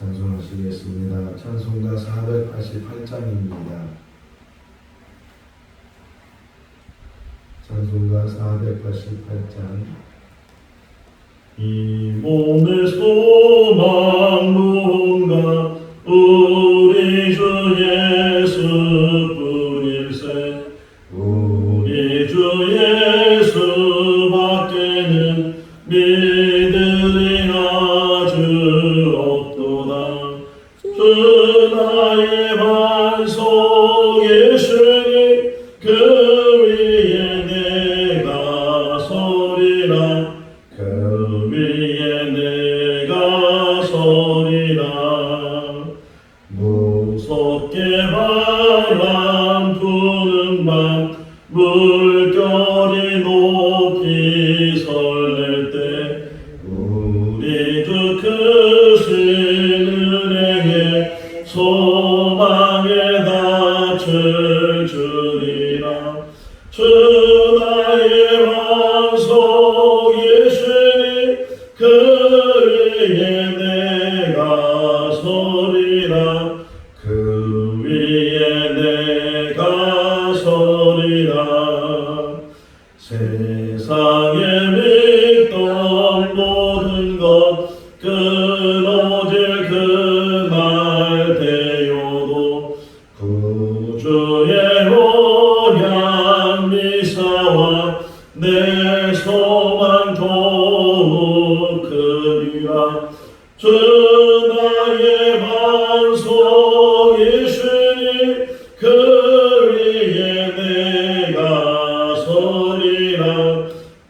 찬송하시겠습니다. 찬송가 488장입니다. 찬송가 488장. 이 몸의 소망 무언가 우리 주 예수뿐일세. 우리 주 예수밖에는 믿음이 아주 없도다. 주 나의 반석 예수님 그 위에 내가 서리라. 그 위에 내가 서리라. 무섭게 바람 부는 밤 물결이 높이 설렐 때 우리 주 크신 은혜에 소망에 닿을 줄이라. 주 나의 반석 예수님 그 위에 내가 서리라. 그 위에 내가 서리라. 세상에 믿던 모든 것 끊어질 그날 되어도 구주의 언약 미사와 내 소망 더욱 크리라. 주 나의 반석 예수님 그 위에 내가 서리라.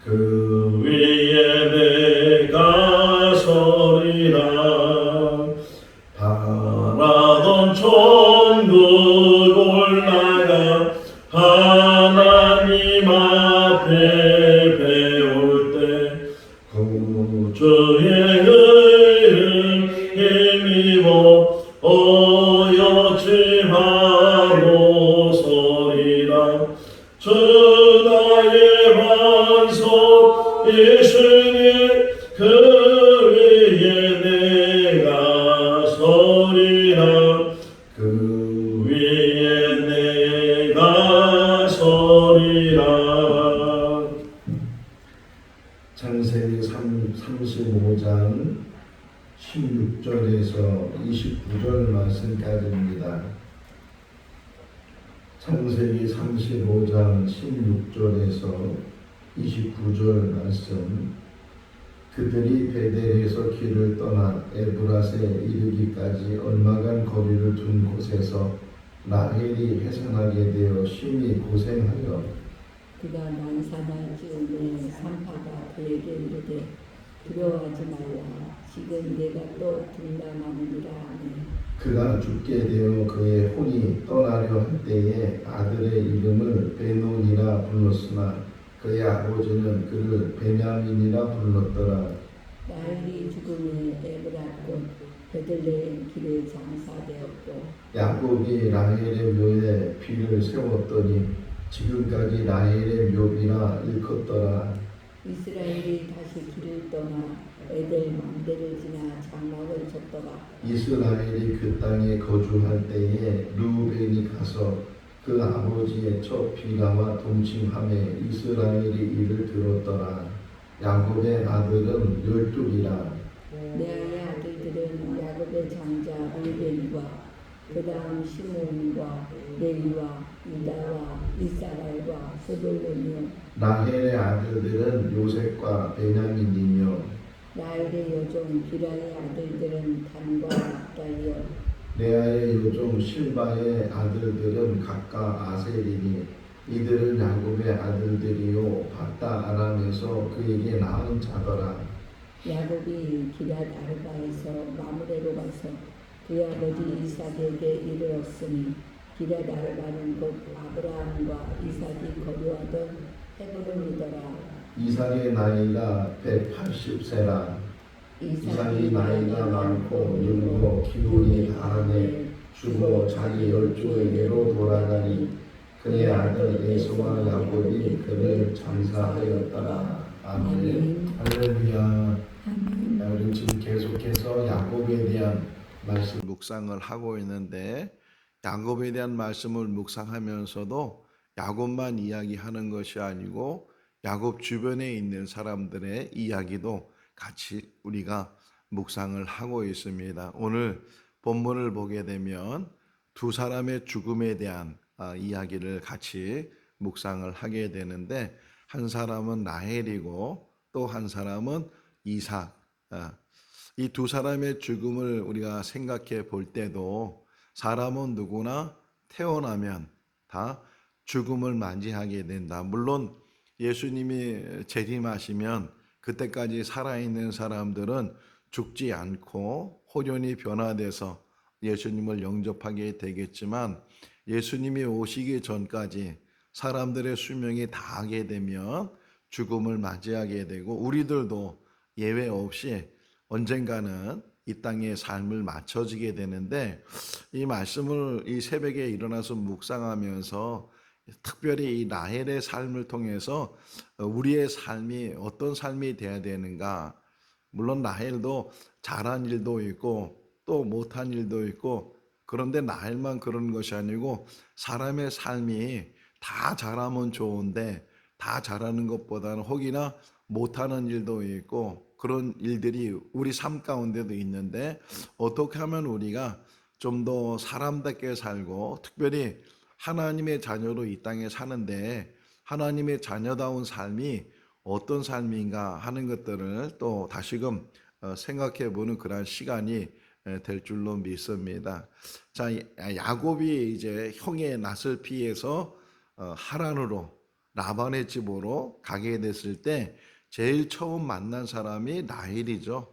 그 위에 내가 서리라. 바라던 천국 올라가 하나님 앞에 배울 때 구주의 이름 힘입어 어여지 바로 서리라. 주 나의 반석 예수님 그 위에 내가 서리라. 그 위에 내가 서리라. 창세기 35장 16절에서 29절 말씀까지입니다. 창세기 35장 16절에서 29절 말씀. 그들이 베델에서 길을 떠나 에브라스에 이르기까지 얼마간 거리를 둔 곳에서 라헬이 회상하게 되어 심히 고생하여 그가 난산을 지으매 산파가 그에게 이르되 두려워하지 말라. 지금 내가 또 등단하느니라 하니 그가 죽게 되어 그의 혼이 떠나려 할 때에 아들의 이름을 베논이라 불렀으나 그의 아버지는 그를 베냐민이라 불렀더라. 라헬이 죽음에 에브라곧 베들레헴 길에 장사되었고 야곱이 라헬의 묘에 비를 세웠더니 지금까지 라헬의 묘비라 일컫더라. 이스라엘이 다시 길을 떠나 에델 망대를 지나 장막을 쳤더라. 이스라엘이 그 땅에 거주할 때에 르우벤이 가서 그 아버지의 첫 비가와 동침함에 이스라엘이 이를 들었더라. 야곱의 아들은 12이라. 레아의 아들들은 야곱의 장자 르벤과 그 다음 시몬과 레위와 유다와 이스라엘과 스불론이요. 라헬의 아들들은 요셉과 베냐민이며 라헬의 여종 비라의 아들들은 단과 납달리요. 레아의 요종 실바의 아들들은 각각 아셀이니 이들은 야곱의 아들들이요 바다 아람에서 그에게 낳은 자더라. 야곱이 기럇 아르바에서 마므레로 가서 그의 아버지 이삭에게 이르렀으니 기럇 아르바는 곧 아브라함과 이삭이 거류하던 헤브론이더라. 이삭의 나이가 180세라. 이삭이 나이가 많고 늙어 기운이 다하매 죽어 자기 열조에게로 돌아가니 그의 아들 에서와 야곱이 그를 장사하였더라. 아멘. 할렐루야. 우리 지금 계속해서 야곱에 대한 말씀 묵상을 하고 있는데 야곱에 대한 말씀을 묵상하면서도 야곱만 이야기하는 것이 아니고 야곱 주변에 있는 사람들의 이야기도 같이 우리가 묵상을 하고 있습니다. 오늘 본문을 보게 되면 두 사람의 죽음에 대한 이야기를 같이 묵상을 하게 되는데 한 사람은 라헬이고 또 한 사람은 이삭. 이 두 사람의 죽음을 우리가 생각해 볼 때도 사람은 누구나 태어나면 다 죽음을 맞이하게 된다. 물론 예수님이 재림하시면 그때까지 살아있는 사람들은 죽지 않고 호련히 변화돼서 예수님을 영접하게 되겠지만 예수님이 오시기 전까지 사람들의 수명이 다하게 되면 죽음을 맞이하게 되고 우리들도 예외 없이 언젠가는 이 땅의 삶을 맞춰지게 되는데 이 말씀을 이 새벽에 일어나서 묵상하면서 특별히 이 라헬의 삶을 통해서 우리의 삶이 어떤 삶이 되어야 되는가. 물론 라헬도 잘한 일도 있고 또 못한 일도 있고 그런데 라헬만 그런 것이 아니고 사람의 삶이 다 잘하면 좋은데 다 잘하는 것보다는 혹이나 못하는 일도 있고 그런 일들이 우리 삶 가운데도 있는데 어떻게 하면 우리가 좀 더 사람답게 살고 특별히 하나님의 자녀로 이 땅에 사는데 하나님의 자녀다운 삶이 어떤 삶인가 하는 것들을 또 다시금 생각해 보는 그러한 시간이 될 줄로 믿습니다. 자, 야곱이 이제 형의 낯을 피해서 하란으로 라반의 집으로 가게 됐을 때 제일 처음 만난 사람이 라헬이죠.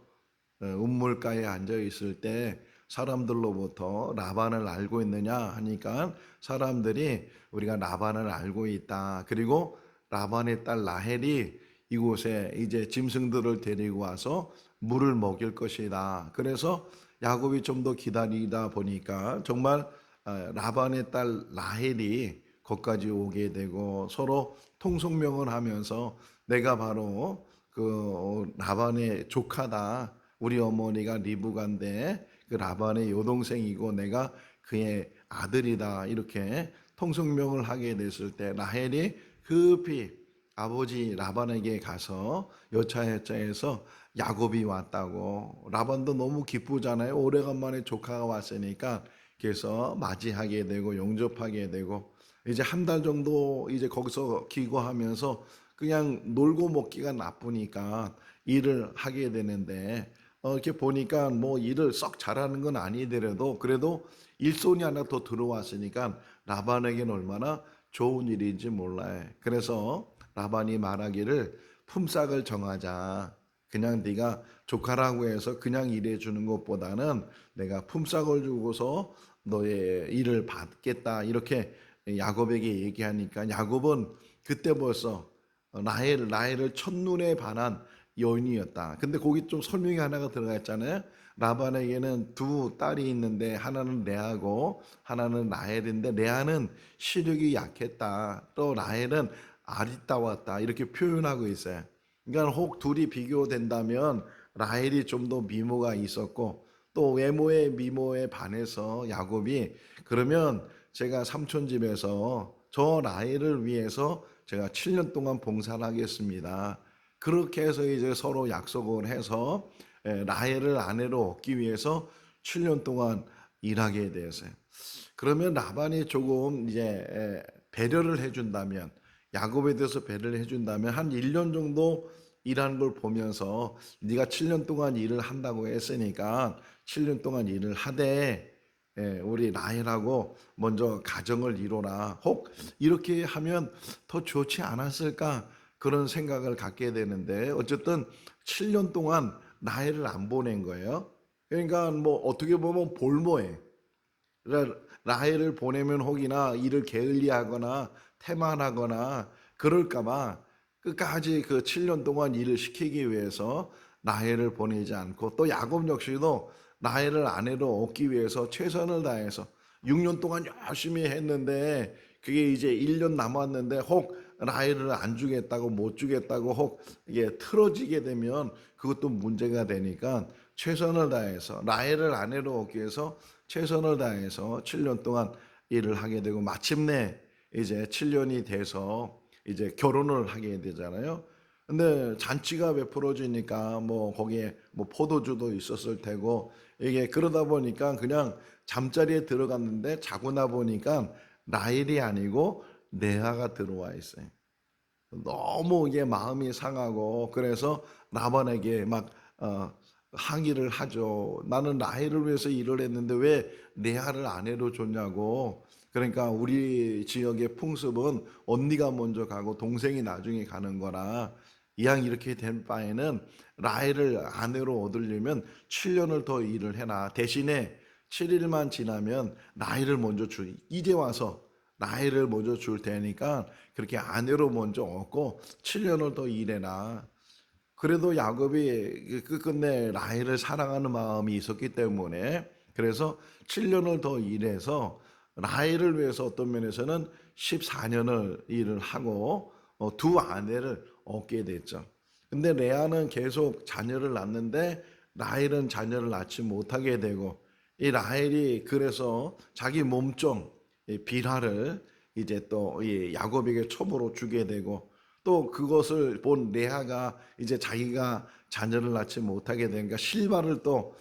우물가에 앉아 있을 때 사람들로부터 라반을 알고 있느냐 하니까 사람들이 우리가 라반을 알고 있다. 그리고 라반의 딸 라헬이 이곳에 이제 짐승들을 데리고 와서 물을 먹일 것이다. 그래서 야곱이 좀 더 기다리다 보니까 정말 라반의 딸 라헬이 거기까지 오게 되고 서로 통성명을 하면서 내가 바로 그 라반의 조카다. 우리 어머니가 리브가인데 그 라반의 여동생이고 내가 그의 아들이다. 이렇게 통성명을 하게 됐을 때 라헬이 급히 아버지 라반에게 가서 여차여차해서 야곱이 왔다고. 라반도 너무 기쁘잖아요. 오래간만에 조카가 왔으니까. 그래서 맞이하게 되고 영접하게 되고 이제 한 달 정도 이제 거기서 기거하면서 그냥 놀고 먹기가 나쁘니까 일을 하게 되는데 이렇게 보니까 뭐 일을 썩 잘하는 건 아니더라도 그래도 일손이 하나 더 들어왔으니까 라반에게는 얼마나 좋은 일인지 몰라요. 그래서 라반이 말하기를 품삯을 정하자. 그냥 네가 조카라고 해서 그냥 일해 주는 것보다는 내가 품삯을 주고서 너의 일을 받겠다. 이렇게 야곱에게 얘기하니까 야곱은 그때 벌써 라헬을 첫눈에 반한 여인이었다. 근데 거기 좀 설명이 하나가 들어가 있잖아요. 라반에게는 두 딸이 있는데 하나는 레아고 하나는 라헬인데 레아는 시력이 약했다. 또 라헬은 아리따웠다. 이렇게 표현하고 있어요. 그러니까 혹 둘이 비교된다면 라헬이 좀 더 미모가 있었고 또 외모의 미모에 반해서 야곱이 그러면 제가 삼촌 집에서 저 라헬을 위해서 제가 7년 동안 봉사를 하겠습니다. 그렇게 해서 이제 서로 약속을 해서 라헬을 아내로 얻기 위해서 7년 동안 일하게 되었어요. 그러면 라반이 조금 이제 배려를 해준다면 야곱에 대해서 배려를 해준다면 한 1년 정도 일하는 걸 보면서 네가 7년 동안 일을 한다고 했으니까 7년 동안 일을 하되 우리 라헬하고 먼저 가정을 이뤄라. 혹 이렇게 하면 더 좋지 않았을까 그런 생각을 갖게 되는데 어쨌든 7년 동안 라헬을 안 보낸 거예요. 그러니까 뭐 어떻게 보면 볼모에 라헬을 보내면 혹이나 일을 게을리하거나 태만하거나 그럴까봐 끝까지 그 7년 동안 일을 시키기 위해서 라헬을 보내지 않고 또 야곱 역시도 라헬을 아내로 얻기 위해서 최선을 다해서 6년 동안 열심히 했는데 그게 이제 1년 남았는데 혹 라헬을 안 주겠다고 못 주겠다고 혹 이게 틀어지게 되면 그것도 문제가 되니까 최선을 다해서 라헬을 아내로 얻기 위해서 최선을 다해서 7년 동안 일을 하게 되고 마침내 이제 7년이 돼서 이제 결혼을 하게 되잖아요. 근데 잔치가 베풀어지니까 뭐 거기에 뭐 포도주도 있었을 테고 이게 그러다 보니까 그냥 잠자리에 들어갔는데 자고 나 보니까 라헬이 아니고 레아가 들어와 있어요. 너무 이게 마음이 상하고 그래서 라반에게 막 항의를 하죠. 나는 라헬을 위해서 일을 했는데 왜 레아를 아내로 줬냐고. 그러니까 우리 지역의 풍습은 언니가 먼저 가고 동생이 나중에 가는 거라 이왕 이렇게 된 바에는 라헬을 아내로 얻으려면 7년을 더 일을 해라. 대신에 7일만 지나면 라헬을 먼저 줄. 이제 와서 라헬을 먼저 줄 테니까 그렇게 아내로 먼저 얻고 7년을 더 일해라. 그래도 야곱이 끝끝내 라헬을 사랑하는 마음이 있었기 때문에 그래서 7년을 더 일해서 라헬을 위해서 어떤 면에서는 14년을 일을 하고 두 아내를 얻게 됐죠. 근데 레아는 계속 자녀를 낳는데 라헬은 자녀를 낳지 못하게 되고 이 라헬이 그래서 자기 몸종 빌하를 이제 또 야곱에게 첩으로 주게 되고 또 그것을 본 레아가 이제 자기가 자녀를 낳지 못하게 되니까 실바를 또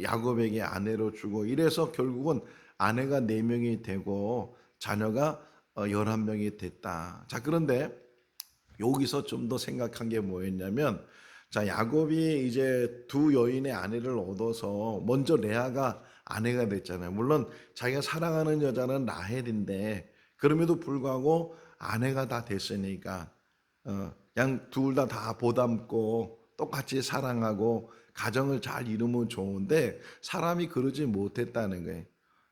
야곱에게 아내로 주고 이래서 결국은 아내가 4명이 되고 자녀가 11명이 됐다. 자, 그런데 여기서 좀 더 생각한 게 뭐였냐면 자, 야곱이 이제 두 여인의 아내를 얻어서 먼저 레아가 아내가 됐잖아요. 물론 자기가 사랑하는 여자는 라헬인데 그럼에도 불구하고 아내가 다 됐으니까 그냥 둘 다 보담고 똑같이 사랑하고 가정을 잘 이루면 좋은데 사람이 그러지 못했다는 거예요.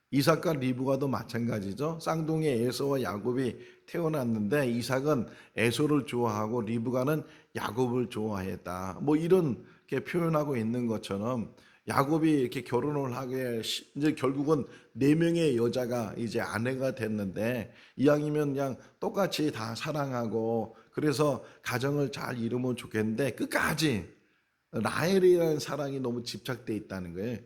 이삭과 리브가도 마찬가지죠. 쌍둥이 에서와 야곱이 태어났는데 이삭은 에서를 좋아하고 리브가는 야곱을 좋아했다. 뭐 이렇게 표현하고 있는 것처럼 야곱이 이렇게 결혼을 하게 이제 결국은 4명의 여자가 이제 아내가 됐는데 이왕이면 그냥 똑같이 다 사랑하고 그래서 가정을 잘 이루면 좋겠는데 끝까지 라헬이라는 사랑이 너무 집착돼 있다는 거예요.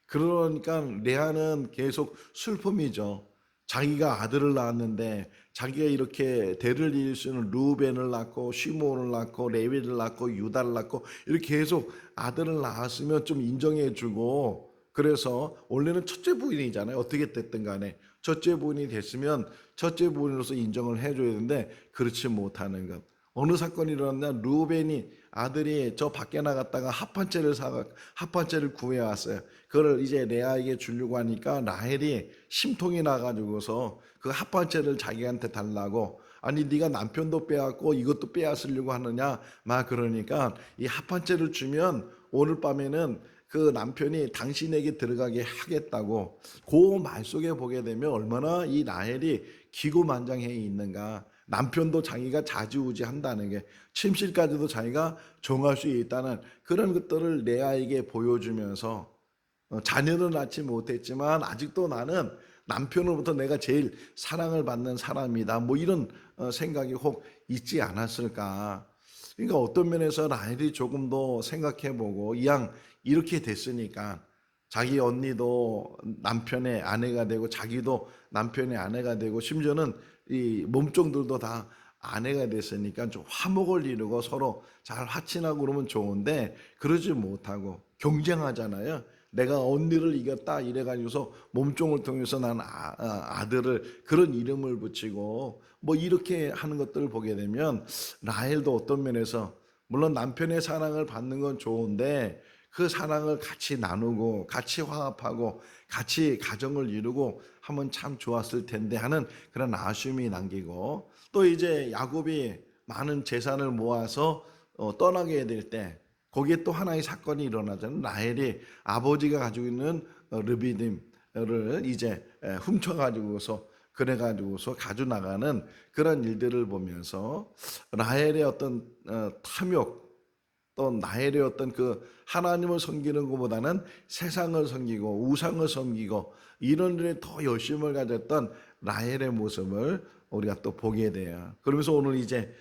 그러니까 레아는 계속 슬픔이죠. 자기가 아들을 낳았는데 자기가 이렇게 대를 이을 수 있는 루벤을 낳고 시므온을 낳고 레위를 낳고 유다를 낳고 이렇게 계속 아들을 낳았으면 좀 인정해주고 그래서 원래는 첫째 부인이잖아요. 어떻게 됐든 간에 첫째 부인이 됐으면 첫째 부인으로서 인정을 해줘야 되는데 그렇지 못하는 것. 어느 사건이 일어났냐? 루벤이 아들이 저 밖에 나갔다가 합판째를 구해왔어요. 그걸 이제 레아에게 주려고 하니까 라헬이 심통이 나가지고서 그 합판째를 자기한테 달라고 아니 네가 남편도 빼앗고 이것도 빼앗으려고 하느냐 막 그러니까 이 합판째를 주면 오늘 밤에는 그 남편이 당신에게 들어가게 하겠다고 그 말 속에 보게 되면 얼마나 이 라헬이 기고만장해 있는가. 남편도 자기가 좌지우지한다는 게 침실까지도 자기가 정할 수 있다는 그런 것들을 레아에게 보여주면서 자녀는 낳지 못했지만 아직도 나는 남편으로부터 내가 제일 사랑을 받는 사람이다. 뭐 이런 생각이 혹 있지 않았을까. 그러니까 어떤 면에서 라헬이 조금 더 생각해보고 이왕 이렇게 됐으니까 자기 언니도 남편의 아내가 되고 자기도 남편의 아내가 되고 심지어는 이 몸종들도 다 아내가 됐으니까 좀 화목을 이루고 서로 잘 화친하고 그러면 좋은데 그러지 못하고 경쟁하잖아요. 내가 언니를 이겼다 이래가지고서 몸종을 통해서 난 아들을 그런 이름을 붙이고 뭐 이렇게 하는 것들을 보게 되면 라헬도 어떤 면에서 물론 남편의 사랑을 받는 건 좋은데 그 사랑을 같이 나누고 같이 화합하고 같이 가정을 이루고 하면 참 좋았을 텐데 하는 그런 아쉬움이 남기고 또 이제 야곱이 많은 재산을 모아서 떠나게 될 때 거기에 또 하나의 사건이 일어나잖아요. 라헬이 아버지가 가지고 있는 르비딤을 이제 훔쳐가지고서 그래가지고서 가져나가는 그런 일들을 보면서 라헬의 어떤 탐욕 또 라헬의 어떤 그 하나님을 섬기는 것보다는 세상을 섬기고 우상을 섬기고 이런 일에 더 열심을 가졌던 라헬의 모습을 우리가 또 보게 돼요. 그러면서 오늘 이제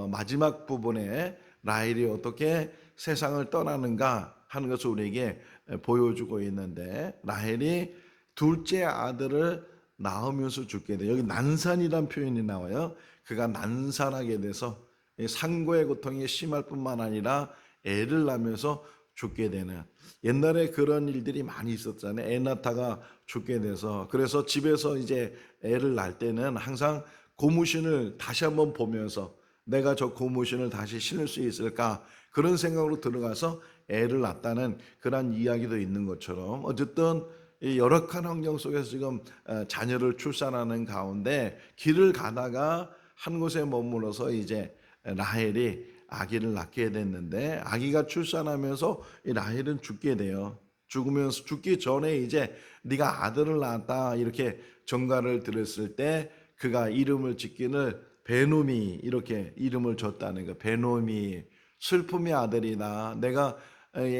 마지막 부분에 라헬이 어떻게 세상을 떠나는가 하는 것을 우리에게 보여주고 있는데, 라헬이 둘째 아들을 낳으면서 죽게 돼. 여기 난산이란 표현이 나와요. 그가 난산하게 돼서 상고의 고통이 심할 뿐만 아니라 애를 낳으면서 죽게 되는, 옛날에 그런 일들이 많이 있었잖아요. 애 낳다가 죽게 돼서, 그래서 집에서 이제 애를 낳을 때는 항상 고무신을 다시 한번 보면서 내가 저 고무신을 다시 신을 수 있을까, 그런 생각으로 들어가서 애를 낳았다는 그런 이야기도 있는 것처럼, 어쨌든 이 열악한 환경 속에서 지금 자녀를 출산하는 가운데 길을 가다가 한 곳에 머물러서 이제 라헬이 아기를 낳게 됐는데, 아기가 출산하면서 이 라헬은 죽게 돼요. 죽으면서, 죽기 전에 이제 네가 아들을 낳았다 이렇게 전가를 들었을 때 그가 이름을 짓기를 베노미 이렇게 이름을 줬다는 거. 베노미, 슬픔의 아들이다. 내가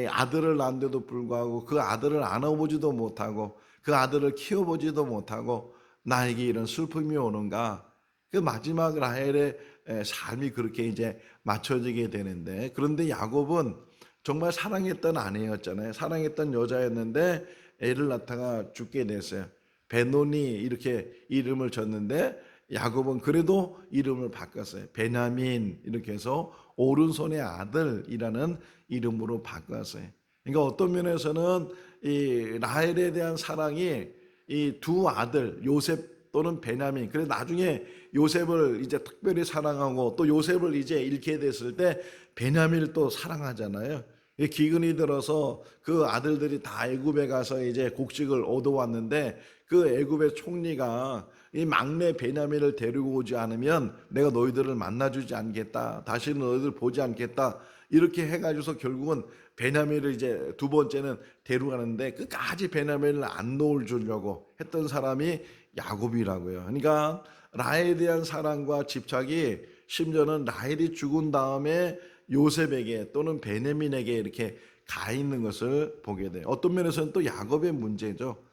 아들을 낳은데도 불구하고 그 아들을 안아보지도 못하고 그 아들을 키워보지도 못하고 나에게 이런 슬픔이 오는가. 그 마지막 라헬의 삶이 그렇게 이제 맞춰지게 되는데, 그런데 야곱은 정말 사랑했던 아내였잖아요. 사랑했던 여자였는데 애를 낳다가 죽게 됐어요. 베노니 이렇게 이름을 줬는데 야곱은 그래도 이름을 바꿨어요. 베냐민 이렇게 해서 오른손의 아들이라는 이름으로 바꿨어요. 그러니까 어떤 면에서는 이 라헬에 대한 사랑이 이 두 아들 요셉 또는 베냐민, 그래서 나중에 요셉을 이제 특별히 사랑하고 또 요셉을 이제 잃게 됐을 때 베냐민을 또 사랑하잖아요. 기근이 들어서 그 아들들이 다 애굽에 가서 이제 곡식을 얻어왔는데 그 애굽의 총리가 이 막내 베냐민을 데리고 오지 않으면 내가 너희들을 만나주지 않겠다, 다시는 너희들 보지 않겠다, 이렇게 해가지고서 결국은 베냐민을 이제 두 번째는 데려가는데 끝까지 베냐민을 안 놓아주려고 했던 사람이 야곱이라고요. 그러니까 라헬에 대한 사랑과 집착이 심지어는 라헬이 죽은 다음에 요셉에게 또는 베냐민에게 이렇게 가 있는 것을 보게 돼요. 어떤 면에서는 또 야곱의 문제죠.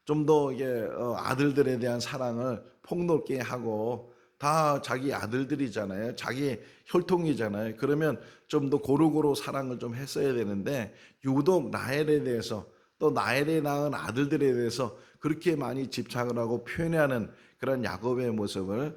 좀 더 이게 아들들에 대한 사랑을 폭넓게 하고, 다 자기 아들들이잖아요. 자기 혈통이잖아요. 그러면 좀 더 고루고루 사랑을 좀 했어야 되는데 유독 라헬에 대해서 또 라헬에 낳은 아들들에 대해서 그렇게 많이 집착을 하고 표현하는 그런 야곱의 모습을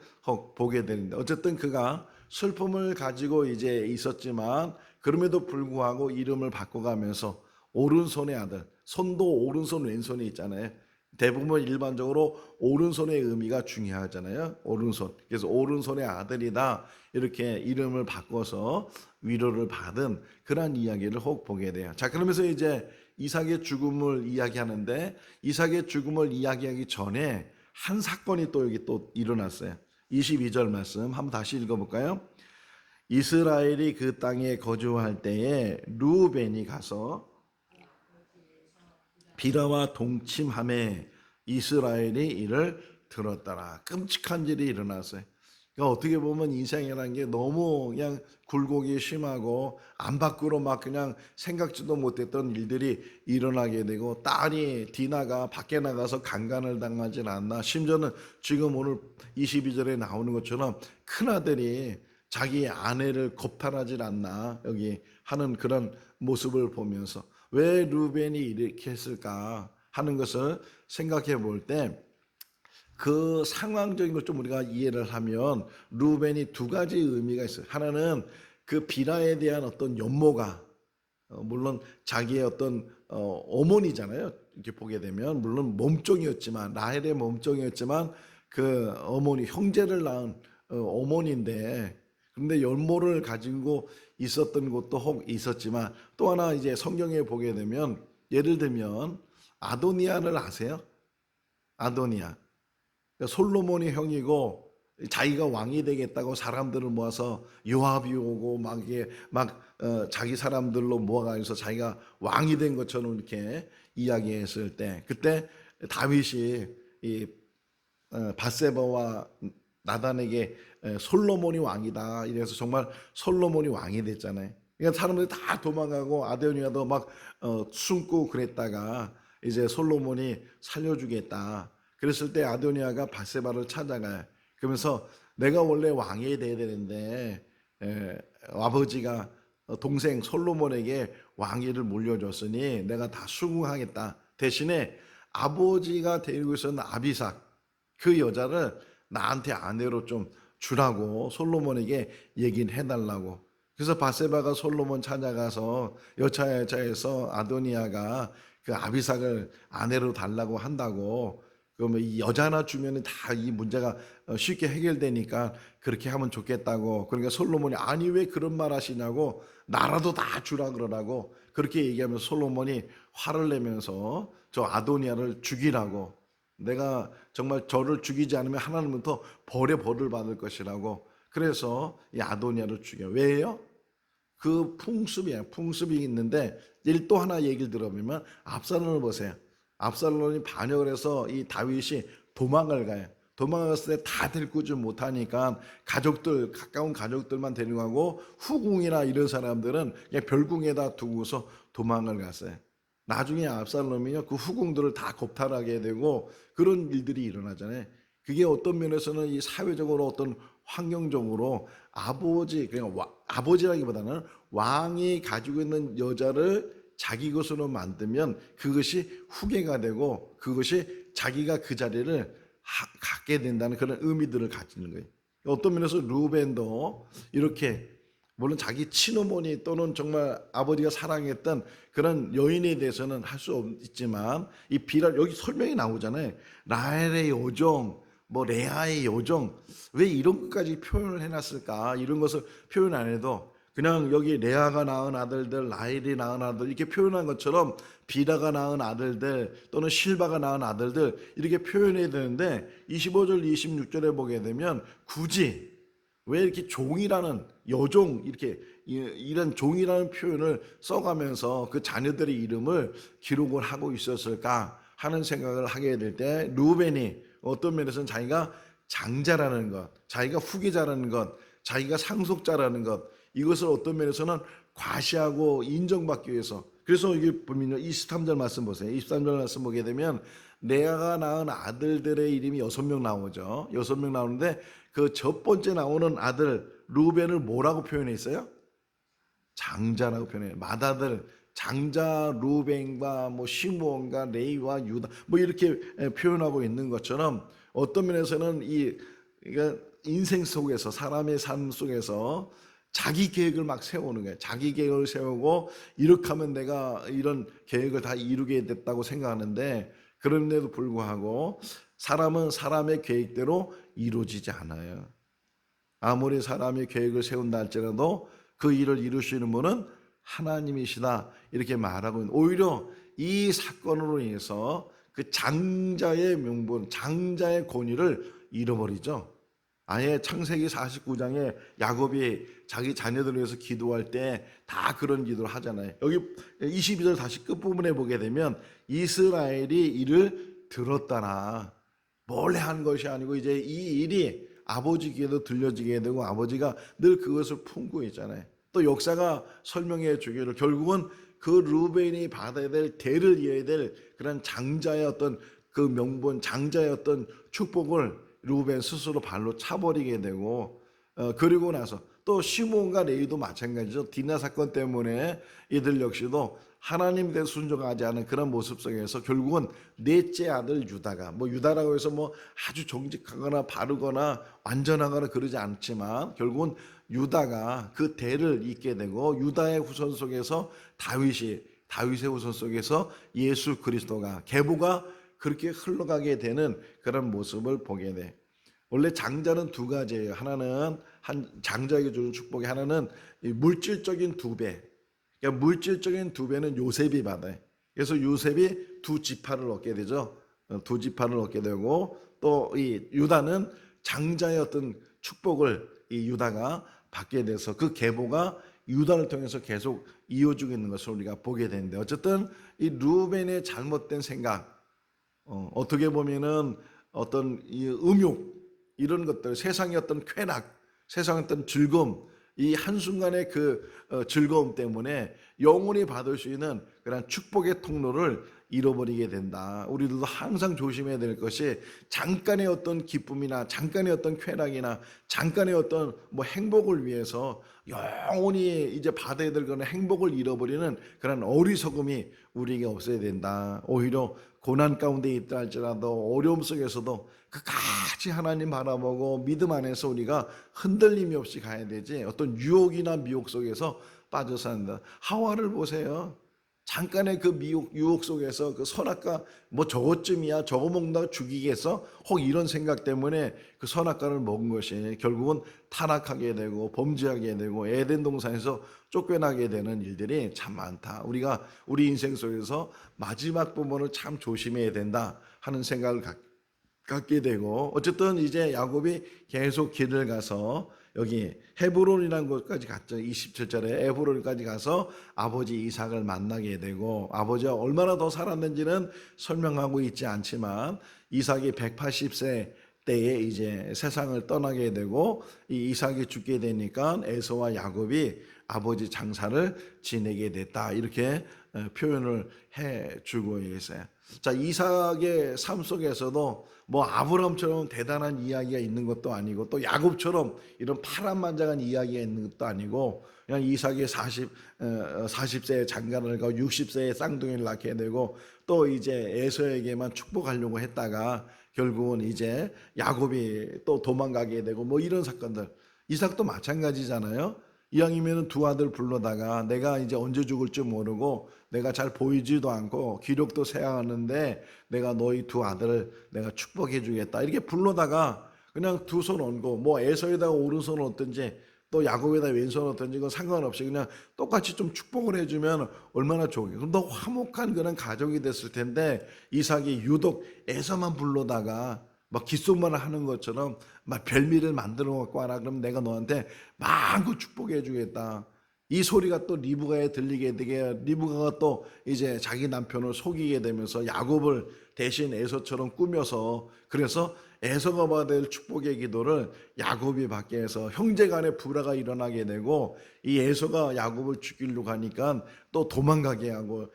보게 되는데, 어쨌든 그가 슬픔을 가지고 이제 있었지만 그럼에도 불구하고 이름을 바꿔가면서 오른손의 아들, 손도 오른손 왼손이 있잖아요. 대부분 일반적으로 오른손의 의미가 중요하잖아요. 오른손. 그래서 오른손의 아들이다 이렇게 이름을 바꿔서 위로를 받은 그런 이야기를 혹 보게 돼요. 자, 그러면서 이제 이삭의 죽음을 이야기하는데, 이삭의 죽음을 이야기하기 전에 한 사건이 또 여기 또 일어났어요. 22절 말씀 한번 다시 읽어볼까요? 이스라엘이 그 땅에 거주할 때에 르우벤이 가서 비라와 동침함에 이스라엘이 이를 들었더라. 끔찍한 일이 일어났어요. 그러니까 어떻게 보면 인생이라는 게 너무 그냥 굴곡이 심하고 안 밖으로 막 그냥 생각지도 못했던 일들이 일어나게 되고, 딸이 디나가 밖에 나가서 강간을 당하지 않나, 심지어는 지금 오늘 22절에 나오는 것처럼 큰아들이 자기 아내를 겁탈하지 않나 여기 하는 그런 모습을 보면서 왜 르벤이 이렇게 했을까 하는 것을 생각해 볼 때, 그 상황적인 걸 좀 우리가 이해를 하면 르벤이 두 가지 의미가 있어요. 하나는 그 비라에 대한 어떤 연모가, 물론 자기의 어떤 어머니잖아요. 이렇게 보게 되면 물론 몸종이었지만, 라헬의 몸종이었지만 그 어머니, 형제를 낳은 어머니인데, 그런데 연모를 가지고 있었던 것도 혹 있었지만, 또 하나 이제 성경에 보게 되면 예를 들면 아도니아를 아세요? 아도니아. 그러니까 솔로몬이 형이고 자기가 왕이 되겠다고 사람들을 모아서 요압이 오고 막 이게 막 자기 사람들로 모아가지고 자기가 왕이 된 것처럼 이렇게 이야기했을 때, 그때 다윗이 이 바세바와 나단에게 솔로몬이 왕이다 이래서 정말 솔로몬이 왕이 됐잖아요. 그러니까 사람들이 다 도망가고 아도니아도 막 숨고 그랬다가 이제 솔로몬이 살려주겠다 그랬을 때 아도니아가 바세바를 찾아가요. 그러면서 내가 원래 왕이 돼야 되는데 아버지가 동생 솔로몬에게 왕위를 물려줬으니 내가 다 수긍하겠다. 대신에 아버지가 데리고 있었는 아비삭 그 여자를 나한테 아내로 좀 주라고 솔로몬에게 얘기는 해달라고. 그래서 바세바가 솔로몬 찾아가서 여차여차해서 아도니아가 그 아비삭을 아내로 달라고 한다고. 그러면 이 여자 하나 주면은 다 이 문제가 쉽게 해결되니까 그렇게 하면 좋겠다고. 그러니까 솔로몬이 아니 왜 그런 말 하시냐고, 나라도 다 주라 그러라고 그렇게 얘기하면서 솔로몬이 화를 내면서 저 아도니아를 죽이라고, 내가 정말 저를 죽이지 않으면 하나님부터 벌을 받을 것이라고. 그래서 이 아도니아를 죽여. 왜요? 그 풍습이 있는데, 또 하나 얘기를 들어보면 압살롬을 보세요. 압살롬이 반역을 해서 이 다윗이 도망을 가요. 도망갔을 때 다 데리고 지 못하니까 가족들, 가까운 가족들만 데려가고 후궁이나 이런 사람들은 그냥 별궁에다 두고서 도망을 갔어요. 나중에 압살롬이요 그 후궁들을 다 겁탈하게 되고 그런 일들이 일어나잖아요. 그게 어떤 면에서는 이 사회적으로 어떤 환경적으로 그냥 아버지라기보다는 왕이 가지고 있는 여자를 자기 것으로 만들면 그것이 후계가 되고 그것이 자기가 그 자리를 갖게 된다는 그런 의미들을 가지는 거예요. 어떤 면에서 루벤도 이렇게 물론 자기 친어머니 또는 정말 아버지가 사랑했던 그런 여인에 대해서는 할 수 있지만 이 비랄 여기 설명이 나오잖아요. 라헬의 요정, 뭐 레아의 요정, 왜 이런 것까지 표현을 해놨을까? 이런 것을 표현 안 해도 그냥 여기 레아가 낳은 아들들, 라헬이 낳은 아들 이렇게 표현한 것처럼 비라가 낳은 아들들 또는 실바가 낳은 아들들 이렇게 표현해야 되는데 25절 26절에 보게 되면 굳이 왜 이렇게 종이라는 여종 이런 종이라는 표현을 써가면서 그 자녀들의 이름을 기록을 하고 있었을까 하는 생각을 하게 될 때 루벤이 어떤 면에서는 자기가 장자라는 것, 자기가 후계자라는 것, 자기가 상속자라는 것 이것을 어떤 면에서는 과시하고 인정받기 위해서. 그래서 이게 보면 23절 말씀 보세요. 23절 말씀 보게 되면 레아가 낳은 아들들의 이름이 6명 나오죠. 6명 나오는데 그 첫 번째 나오는 아들 루벤을 뭐라고 표현했어요? 장자라고 표현해요. 맏아들 장자 루벤과 뭐 시므온과 레위와 유다 뭐 이렇게 표현하고 있는 것처럼 어떤 면에서는 그러니까 인생 속에서 사람의 삶 속에서 자기 계획을 막 세우는 거예요. 자기 계획을 세우고 이렇게 하면 내가 이런 계획을 다 이루게 됐다고 생각하는데 그런데도 불구하고 사람은 사람의 계획대로 이루어지지 않아요. 아무리 사람이 계획을 세운다 할지라도 그 일을 이루시는 분은 하나님이시다 이렇게 말하고 있는, 오히려 이 사건으로 인해서 그 장자의 명분, 장자의 권위를 잃어버리죠. 아예 창세기 49장에 야곱이 자기 자녀들을 위해서 기도할 때 다 그런 기도를 하잖아요. 여기 22절 다시 끝부분에 보게 되면 이스라엘이 이를 들었다나 몰래 한 것이 아니고 이제 이 일이 아버지 귀에도 들려지게 되고 아버지가 늘 그것을 품고 있잖아요. 또 역사가 설명해 주기를 결국은 그 루벤이 받아야 될 대를 이어야 될 그런 장자의 어떤 그 명분, 장자의 어떤 축복을 루벤 스스로 발로 차버리게 되고 그리고 나서 또 시므온과 레위도 마찬가지죠. 디나 사건 때문에 이들 역시도 하나님 대해 순종하지 않은 그런 모습 속에서 결국은 넷째 아들 유다가 뭐 유다라고 해서 뭐 아주 정직하거나 바르거나 완전하거나 그러지 않지만 결국은 유다가 그 대를 잇게 되고 유다의 후손 속에서 다윗의 후손 속에서 예수 그리스도가 계보가 그렇게 흘러가게 되는 그런 모습을 보게 돼. 원래 장자는 두 가지예요. 하나는 장자에게 주는 축복이 하나는 물질적인 2배. 그러니까 물질적인 2배는 요셉이 받아요. 그래서 요셉이 2지파를 얻게 되죠. 2지파를 얻게 되고 또 이 유다는 장자의 어떤 축복을 이 유다가 받게 돼서 그 계보가 유다를 통해서 계속 이어지고 있는 것을 우리가 보게 되는데 어쨌든 이 루벤의 잘못된 생각 어떻게 보면은 어떤 이 음욕 이런 것들 세상의 어떤 쾌락 세상의 어떤 즐거움 이 한순간의 그 즐거움 때문에 영원히 받을 수 있는 그런 축복의 통로를 잃어버리게 된다. 우리들도 항상 조심해야 될 것이 잠깐의 어떤 기쁨이나 잠깐의 어떤 쾌락이나 잠깐의 어떤 뭐 행복을 위해서 영원히 이제 받아야 될 그런 행복을 잃어버리는 그런 어리석음이 우리에게 없어야 된다. 오히려 고난 가운데 있다 할지라도 어려움 속에서도 끝까지 하나님 바라보고 믿음 안에서 우리가 흔들림이 없이 가야 되지, 어떤 유혹이나 미혹 속에서 빠져서 한다. 하와를 보세요. 잠깐의 그 미혹, 유혹 속에서 그 선악과 뭐 저것쯤이야, 저거 먹다가 죽이겠어? 혹 이런 생각 때문에 그 선악과를 먹은 것이 결국은 타락하게 되고 범죄하게 되고 에덴 동산에서 쫓겨나게 되는 일들이 참 많다. 우리가 우리 인생 속에서 마지막 부분을 참 조심해야 된다 하는 생각을 갖게 되고, 어쨌든 이제 야곱이 계속 길을 가서 여기 헤브론이라는 곳까지 갔죠. 27절에 헤브론까지 가서 아버지 이삭을 만나게 되고, 아버지가 얼마나 더 살았는지는 설명하고 있지 않지만 이삭이 180세 때에 이제 세상을 떠나게 되고, 이 이삭이 죽게 되니까 에서와 야곱이 아버지 장사를 지내게 됐다, 이렇게 표현을 해주고 있어요. 자, 이삭의 삶 속에서도 뭐 아브라함처럼 대단한 이야기가 있는 것도 아니고, 또 야곱처럼 이런 파란만장한 이야기가 있는 것도 아니고, 그냥 이삭이 40세에 장가를 가고 60세에 쌍둥이를 낳게 되고, 또 이제 에서에게만 축복하려고 했다가 결국은 이제 야곱이 또 도망가게 되고, 뭐 이런 사건들. 이삭도 마찬가지잖아요. 이왕이면 두 아들 불러다가 내가 이제 언제 죽을지 모르고 내가 잘 보이지도 않고 기력도 쇠하는데 내가 너희 두 아들을 내가 축복해 주겠다, 이렇게 불러다가 그냥 두 손 얹고, 뭐 에서에다가 오른손 얻든지 또 야곱에다 왼손 얻든지 그건 상관없이 그냥 똑같이 좀 축복을 해주면 얼마나 좋겠어요. 그럼 더 화목한 그런 가족이 됐을 텐데, 이삭이 유독 에서만 불러다가 막 귓속말을 하는 것처럼 막 별미를 만들어 갖고 와라, 그럼 내가 너한테 마음껏 축복해 주겠다. 이 소리가 또 리브가에 들리게 되게, 리브가가 또 이제 자기 남편을 속이게 되면서 야곱을 대신 에서처럼 꾸며서, 그래서 에서가 받을 축복의 기도를 야곱이 받게 해서 형제간에 불화가 일어나게 되고, 이 에서가 야곱을 죽이려고 하니까 또 도망가게 하고,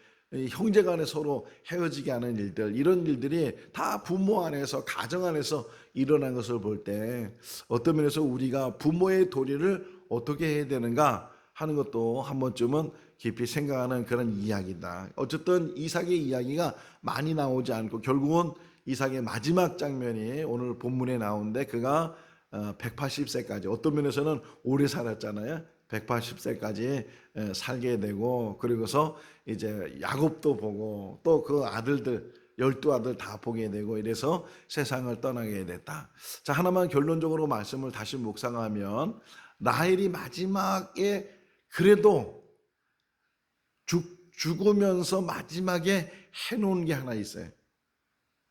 형제간에 서로 헤어지게 하는 일들, 이런 일들이 다 부모 안에서, 가정 안에서 일어난 것을 볼 때 어떤 면에서 우리가 부모의 도리를 어떻게 해야 되는가 하는 것도 한 번쯤은 깊이 생각하는 그런 이야기다. 어쨌든 이삭의 이야기가 많이 나오지 않고 결국은 이삭의 마지막 장면이 오늘 본문에 나오는데, 그가 180세까지, 어떤 면에서는 오래 살았잖아요. 180세까지 살게 되고, 그리고서 이제 야곱도 보고 또 그 아들들 12아들 다 보게 되고, 이래서 세상을 떠나게 됐다. 자, 하나만 결론적으로 말씀을 다시 묵상하면, 라헬이 마지막에 그래도 죽으면서 마지막에 해놓은 게 하나 있어요.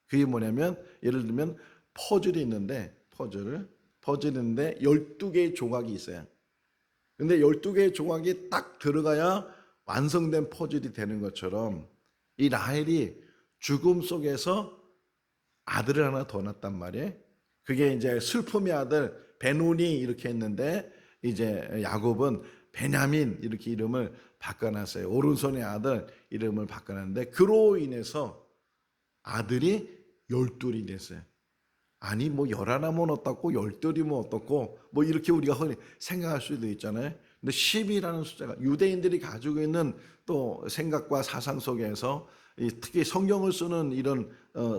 그게 뭐냐면, 예를 들면 퍼즐이 있는데, 퍼즐인데 12개의 조각이 있어요. 근데 12개의 조각이 딱 들어가야 완성된 퍼즐이 되는 것처럼, 이 라헬이 죽음 속에서 아들을 하나 더 낳았단 말이에요. 그게 이제 슬픔의 아들 베노니 이렇게 했는데, 이제 야곱은 베냐민 이렇게 이름을 바꿔놨어요. 오른손의 아들 이름을 바꿔놨는데, 그로 인해서 아들이 12이 됐어요. 아니 뭐 11이면 어떻고 12이면 어떻고 뭐 이렇게 우리가 흔히 생각할 수도 있잖아요. 근데 10이라는 숫자가 유대인들이 가지고 있는 또 생각과 사상 속에서, 특히 성경을 쓰는 이런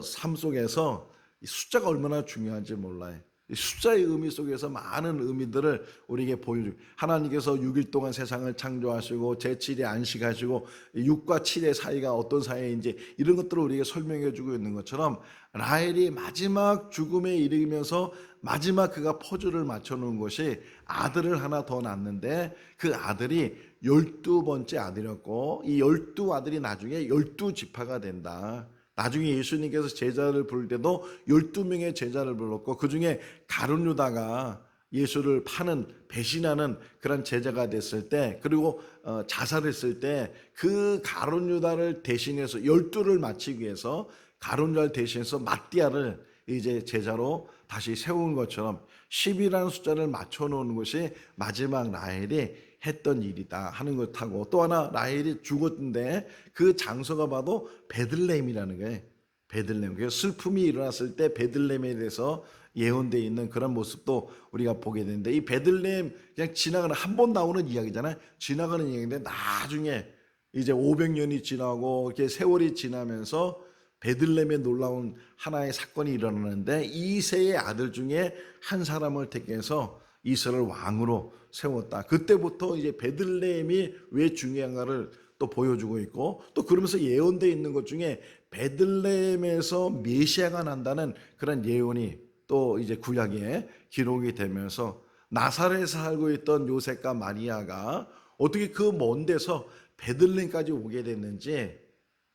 삶 속에서 이 숫자가 얼마나 중요한지 몰라요. 이 숫자의 의미 속에서 많은 의미들을 우리에게 보여주고, 하나님께서 6일 동안 세상을 창조하시고 제7일에 안식하시고 6과 7의 사이가 어떤 사이인지 이런 것들을 우리에게 설명해 주고 있는 것처럼, 라헬이 마지막 죽음에 이르면서 마지막 그가 퍼즐을 맞춰놓은 것이 아들을 하나 더 낳는데, 그 아들이 12번째 아들이었고, 이 12아들이 나중에 12지파가 된다. 나중에 예수님께서 제자를 부를 때도 12명의 제자를 불렀고, 그 중에 가룟 유다가 예수를 파는, 배신하는 그런 제자가 됐을 때, 그리고 자살했을 때 그 가룟 유다를 대신해서 12를 마치기 위해서 가룟 유다를 대신해서 마띠아를 이제 제자로 다시 세운 것처럼 10이라는 숫자를 맞춰 놓은 것이 마지막 라헬이 했던 일이다 하는 걸 타고, 또 하나 라헬이 죽었는데 그 장소가 봐도 베들레헴이라는 거예요. 베들레헴. 그래서 슬픔이 일어났을 때 베들레헴에 대해서 예언되어 있는 그런 모습도 우리가 보게 되는데, 이 베들레헴 그냥 지나가는, 한 번 나오는 이야기잖아요. 지나가는 이야기인데 나중에 이제 500년이 지나고 이렇게 세월이 지나면서 베들레헴에 놀라운 하나의 사건이 일어나는데, 이새의 아들 중에 한 사람을 택해서 이스라엘 왕으로 세웠다. 그때부터 이제 베들레헴이 왜 중요한가를 또 보여주고 있고, 또 그러면서 예언되어 있는 것 중에 베들레헴에서 메시아가 난다는 그런 예언이 또 이제 구약에 기록이 되면서, 나사렛에 살고 있던 요셉과 마리아가 어떻게 그 먼 데서 베들레헴까지 오게 됐는지,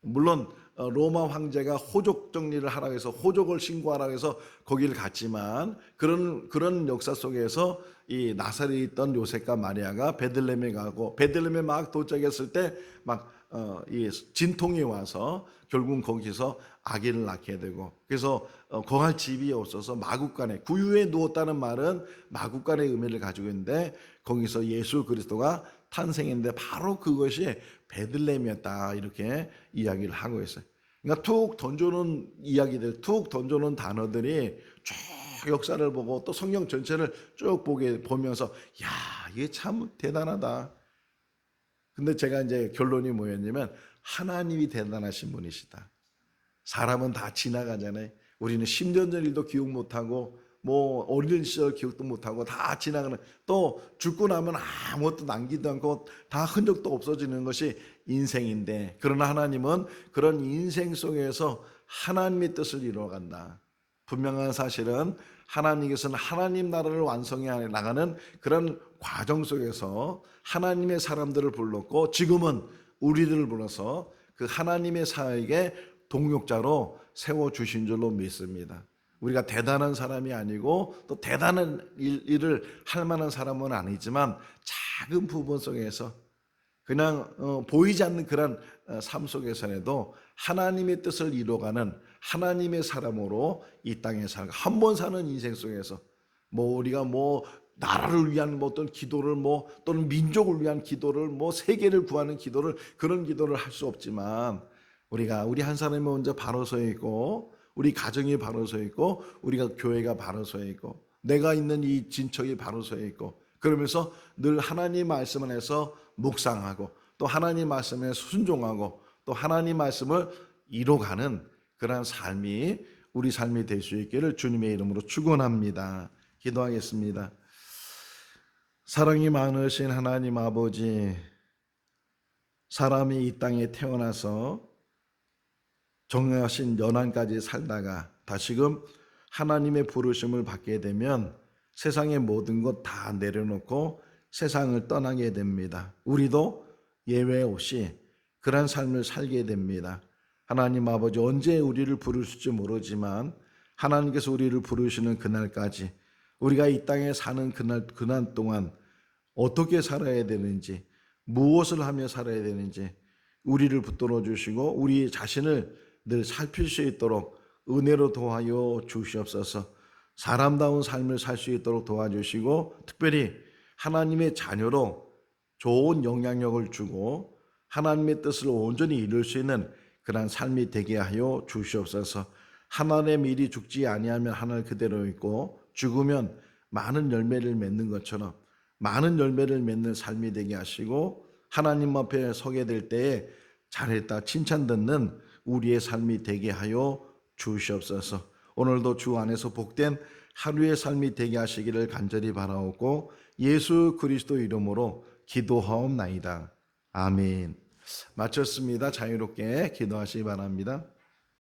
물론 로마 황제가 호족 정리를 하라고 해서 호족을 신고하라고 해서 거기를 갔지만, 그런 역사 속에서 이 나사렛에 있던 요셉과 마리아가 베들레헴에 가고, 베들레헴에 막 도착했을 때 막 이 진통이 와서 결국 거기서 아기를 낳게 되고, 그래서 거할 집이 없어서 마구간에, 구유에 누웠다는 말은 마구간의 의미를 가지고 있는데, 거기서 예수 그리스도가 탄생했는데 바로 그것이 베들레헴이었다, 이렇게 이야기를 하고 있어요. 그러니까 툭 던져놓은 이야기들, 툭 던져놓은 단어들이 쭉 역사를 보고 또 성경 전체를 쭉 보면서, 야, 이게 참 대단하다. 근데 제가 이제 결론이 뭐였냐면, 하나님이 대단하신 분이시다. 사람은 다 지나가잖아요. 우리는 10년 전 일도 기억 못하고, 뭐 어린 시절 기억도 못하고 다 지나가는, 또 죽고 나면 아무것도 남기도 않고 다 흔적도 없어지는 것이 인생인데, 그러나 하나님은 그런 인생 속에서 하나님의 뜻을 이루어간다. 분명한 사실은 하나님께서는 하나님 나라를 완성해 나가는 그런 과정 속에서 하나님의 사람들을 불렀고, 지금은 우리들을 불러서 그 하나님의 사역에 동역자로 세워주신 줄로 믿습니다. 우리가 대단한 사람이 아니고 또 대단한 일을 할 만한 사람은 아니지만, 작은 부분 속에서 그냥 보이지 않는 그런 삶 속에서라도 하나님의 뜻을 이루어가는 하나님의 사람으로 이 땅에 살고, 한 번 사는 인생 속에서 뭐 우리가 뭐 나라를 위한 뭐 어떤 기도를, 뭐 또는 민족을 위한 기도를, 뭐 세계를 구하는 기도를, 그런 기도를 할 수 없지만, 우리 한 사람이 먼저 바로 서 있고, 우리 가정이 바로 서 있고, 우리가 교회가 바로 서 있고, 내가 있는 이 진척이 바로 서 있고, 그러면서 늘 하나님 말씀 안에서 묵상하고, 또 하나님 말씀에 순종하고, 또 하나님 말씀을 이뤄가는 그러한 삶이 우리 삶이 될 수 있기를 주님의 이름으로 축원합니다. 기도하겠습니다. 사랑이 많으신 하나님 아버지, 사람이 이 땅에 태어나서 정하신 연한까지 살다가 다시금 하나님의 부르심을 받게 되면 세상의 모든 것 다 내려놓고 세상을 떠나게 됩니다. 우리도 예외 없이 그런 삶을 살게 됩니다. 하나님 아버지, 언제 우리를 부르실지 모르지만 하나님께서 우리를 부르시는 그날까지, 우리가 이 땅에 사는 그날 동안 어떻게 살아야 되는지, 무엇을 하며 살아야 되는지 우리를 붙들어 주시고 우리 자신을 늘 살필 수 있도록 은혜로 도와여 주시옵소서. 사람다운 삶을 살 수 있도록 도와주시고, 특별히 하나님의 자녀로 좋은 영향력을 주고 하나님의 뜻을 온전히 이룰 수 있는 그런 삶이 되게 하여 주시옵소서. 하늘의 밀이 죽지 아니하면 하늘 그대로 있고, 죽으면 많은 열매를 맺는 것처럼 많은 열매를 맺는 삶이 되게 하시고, 하나님 앞에 서게 될 때에 잘했다 칭찬 듣는 우리의 삶이 되게 하여 주시옵소서. 오늘도 주 안에서 복된 하루의 삶이 되게 하시기를 간절히 바라옵고, 예수 그리스도 이름으로 기도하옵나이다. 아멘. 마쳤습니다. 자유롭게 기도하시기 바랍니다.